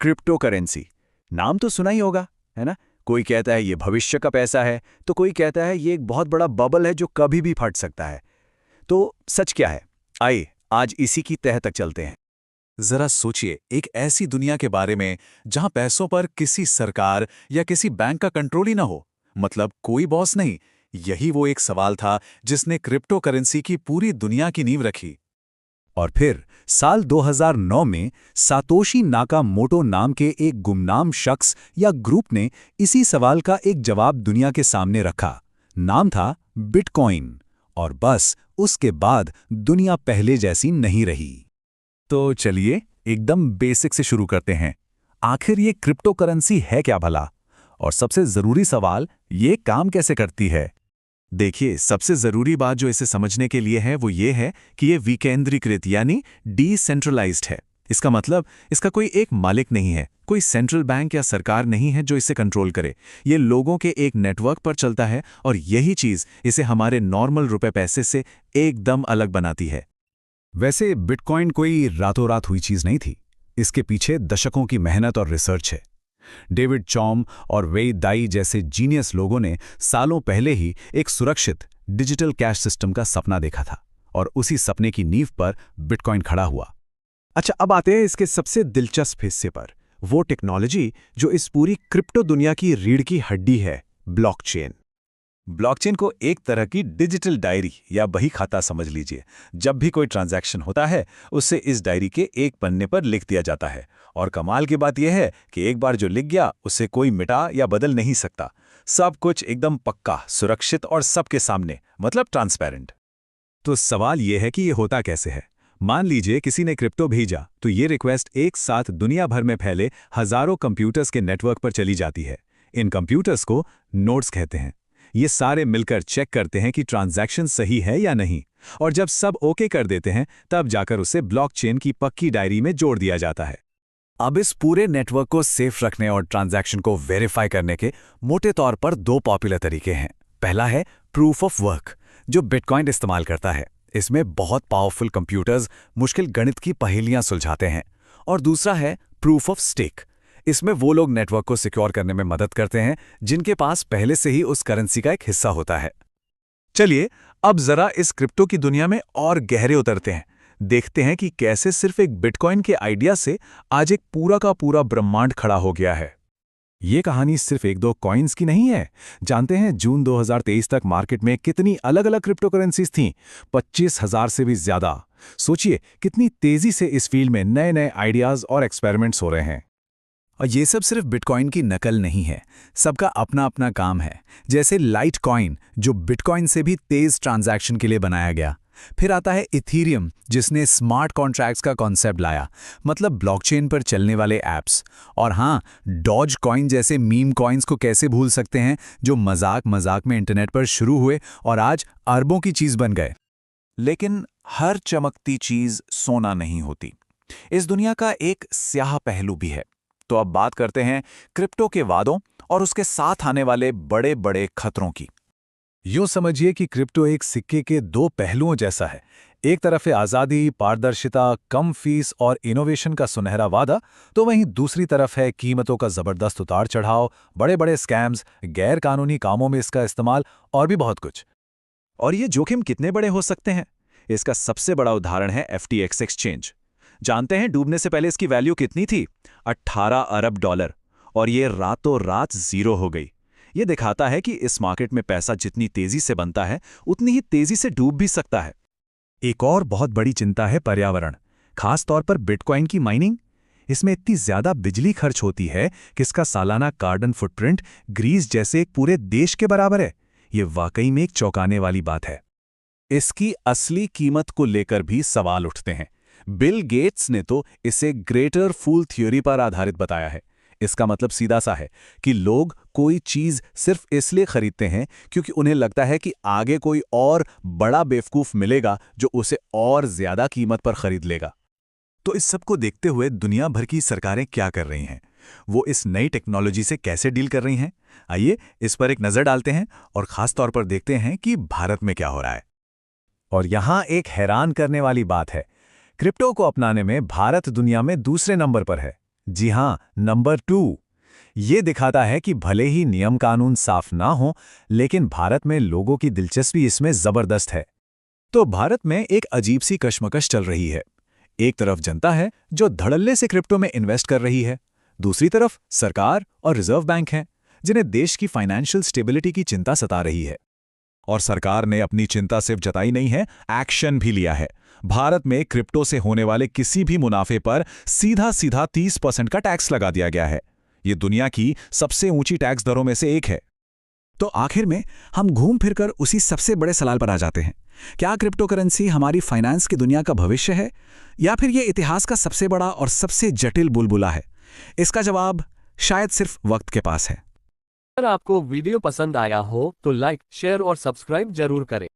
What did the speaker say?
Crypto currency, नाम तो सुना ही होगा, है ना? कोई कहता है ये भविष्य का पैसा है, तो कोई कहता है ये एक बहुत बड़ा बबल है जो कभी भी फट सकता है। तो सच क्या है? आइए आज इसी की तह तक चलते हैं। जरा सोचिए एक ऐसी दुनिया के बारे में जहां पैसों पर किसी सरकार या किसी बैंक का कंट्रोल ही ना हो, मतलब कोई बॉस नहीं। यही वो एक सवाल था जिसने क्रिप्टो करेंसी की पूरी दुनिया की नींव रखी। और फिर साल 2009 में सातोशी नाकामोटो नाम के एक गुमनाम शख्स या ग्रुप ने इसी सवाल का एक जवाब दुनिया के सामने रखा। नाम था बिटकॉइन। और बस उसके बाद दुनिया पहले जैसी नहीं रही। तो चलिए एकदम बेसिक से शुरू करते हैं। आखिर ये क्रिप्टो करेंसी है क्या भला? और सबसे जरूरी सवाल, ये काम कैसे करती है? देखिए, सबसे जरूरी बात जो इसे समझने के लिए है वो ये है कि ये विकेंद्रीकृत यानी डिसेंट्रलाइज्ड है। इसका मतलब इसका कोई एक मालिक नहीं है, कोई सेंट्रल बैंक या सरकार नहीं है जो इसे कंट्रोल करे। ये लोगों के एक नेटवर्क पर चलता है और यही चीज इसे हमारे नॉर्मल रुपए पैसे से एकदम अलग बनाती है। वैसे बिटकॉइन कोई रातों रात हुई चीज नहीं थी। इसके पीछे दशकों की मेहनत और रिसर्च है। डेविड चॉम और वेई दाई जैसे जीनियस लोगों ने सालों पहले ही एक सुरक्षित डिजिटल कैश सिस्टम का सपना देखा था, और उसी सपने की नींव पर बिटकॉइन खड़ा हुआ। अच्छा, अब आते हैं इसके सबसे दिलचस्प हिस्से पर, वो टेक्नोलॉजी जो इस पूरी क्रिप्टो दुनिया की रीढ़ की हड्डी है, ब्लॉकचेन। ब्लॉकचेन को एक तरह की डिजिटल डायरी या बही खाता समझ लीजिए। जब भी कोई ट्रांजैक्शन होता है उसे इस डायरी के एक पन्ने पर लिख दिया जाता है, और कमाल की बात यह है कि एक बार जो लिख गया उसे कोई मिटा या बदल नहीं सकता। सब कुछ एकदम पक्का, सुरक्षित और सबके सामने, मतलब ट्रांसपेरेंट। तो सवाल यह है कि ये होता कैसे है। मान लीजिए किसी ने क्रिप्टो भेजा, तो ये रिक्वेस्ट एक साथ दुनिया भर में फैले हजारों कंप्यूटर्स के नेटवर्क पर चली जाती है। इन कंप्यूटर्स को नोड्स कहते हैं। ये सारे मिलकर चेक करते हैं कि ट्रांजैक्शन सही है या नहीं, और जब सब ओके कर देते हैं तब जाकर उसे ब्लॉकचेन की पक्की डायरी में जोड़ दिया जाता है। अब इस पूरे नेटवर्क को सेफ रखने और ट्रांजैक्शन को वेरीफाई करने के मोटे तौर पर दो पॉपुलर तरीके हैं। पहला है प्रूफ ऑफ वर्क, जो बिटकॉइन इस्तेमाल करता है। इसमें बहुत पावरफुल कंप्यूटर्स मुश्किल गणित की पहेलियां सुलझाते हैं। और दूसरा है प्रूफ ऑफ स्टेक। इसमें वो लोग नेटवर्क को सिक्योर करने में मदद करते हैं जिनके पास पहले से ही उस करेंसी का एक हिस्सा होता है। चलिए अब जरा इस क्रिप्टो की दुनिया में और गहरे उतरते हैं। देखते हैं कि कैसे सिर्फ एक बिटकॉइन के आइडिया से आज एक पूरा का पूरा ब्रह्मांड खड़ा हो गया है। ये कहानी सिर्फ एक दो कॉइन्स की नहीं है। जानते हैं जून 2023 तक मार्केट में कितनी अलग अलग क्रिप्टो करेंसीज थीं? 25,000 से भी ज्यादा। सोचिए कितनी तेजी से इस फील्ड में नए नए आइडियाज और एक्सपेरिमेंट्स हो रहे हैं। और ये सब सिर्फ बिटकॉइन की नकल नहीं है, सबका अपना अपना काम है। जैसे लाइट कॉइन, जो बिटकॉइन से भी तेज ट्रांजैक्शन के लिए बनाया गया। फिर आता है इथीरियम, जिसने स्मार्ट कॉन्ट्रैक्ट्स का कॉन्सेप्ट लाया, मतलब ब्लॉकचेन पर चलने वाले ऐप्स। और हाँ, डॉज कॉइन जैसे मीम कॉइन्स को कैसे भूल सकते हैं, जो मजाक मजाक में इंटरनेट पर शुरू हुए और आज अरबों की चीज बन गए। लेकिन हर चमकती चीज सोना नहीं होती। इस दुनिया का एक स्याह पहलू भी है। तो अब बात करते हैं क्रिप्टो के वादों और उसके साथ आने वाले बड़े बड़े खतरों की। यूं समझिए कि क्रिप्टो एक सिक्के के दो पहलुओं जैसा है। एक तरफ है आज़ादी, पारदर्शिता, कम फीस और इनोवेशन का सुनहरा वादा, तो वहीं दूसरी तरफ है कीमतों का जबरदस्त उतार चढ़ाव, बड़े बड़े स्कैम्स, गैर कानूनी कामों में इसका इस्तेमाल और भी बहुत कुछ। और ये जोखिम कितने बड़े हो सकते हैं? इसका सबसे बड़ा उदाहरण है FTX एक्सचेंज। जानते हैं डूबने से पहले इसकी वैल्यू कितनी थी? 18 अरब डॉलर। और ये रातों रात जीरो हो गई। ये दिखाता है कि इस मार्केट में पैसा जितनी तेजी से बनता है उतनी ही तेजी से डूब भी सकता है। एक और बहुत बड़ी चिंता है पर्यावरण, खास तौर पर बिटकॉइन की माइनिंग। इसमें इतनी ज्यादा बिजली खर्च होती है कि इसका सालाना कार्बन फुटप्रिंट ग्रीस जैसे एक पूरे देश के बराबर है। ये वाकई में एक चौंकाने वाली बात है। इसकी असली कीमत को लेकर भी सवाल उठते हैं। बिल गेट्स ने तो इसे ग्रेटर फूल थ्योरी पर आधारित बताया है। इसका मतलब सीधा सा है कि लोग कोई चीज सिर्फ इसलिए खरीदते हैं क्योंकि उन्हें लगता है कि आगे कोई और बड़ा बेवकूफ मिलेगा जो उसे और ज्यादा कीमत पर खरीद लेगा। तो इस सब को देखते हुए दुनिया भर की सरकारें क्या कर रही हैं? वो इस नई टेक्नोलॉजी से कैसे डील कर रही हैं? आइए इस पर एक नजर डालते हैं और खास तौर पर देखते हैं कि भारत में क्या हो रहा है। और यहां एक हैरान करने वाली बात है, क्रिप्टो को अपनाने में भारत दुनिया में दूसरे नंबर पर है। जी हाँ, नंबर 2। ये दिखाता है कि भले ही नियम कानून साफ ना हो, लेकिन भारत में लोगों की दिलचस्पी इसमें जबरदस्त है। तो भारत में एक अजीब सी कशमकश चल रही है। एक तरफ जनता है जो धड़ल्ले से क्रिप्टो में इन्वेस्ट कर रही है, दूसरी तरफ सरकार और रिजर्व बैंक हैं जिन्हें देश की फाइनेंशियल स्टेबिलिटी की चिंता सता रही है। और सरकार ने अपनी चिंता सिर्फ जताई नहीं है, एक्शन भी लिया है। भारत में क्रिप्टो से होने वाले किसी भी मुनाफे पर सीधा 30% का टैक्स लगा दिया गया है। ये दुनिया की सबसे ऊंची टैक्स दरों में से एक है। तो आखिर में हम घूम फिरकर उसी सबसे बड़े सवाल पर आ जाते हैं, क्या क्रिप्टो करेंसी हमारी फाइनेंस की दुनिया का भविष्य है या फिर यह इतिहास का सबसे बड़ा और सबसे जटिल बुलबुला है? इसका जवाब शायद सिर्फ वक्त के पास है। अगर आपको वीडियो पसंद आया हो तो लाइक, शेयर और सब्सक्राइब जरूर करें।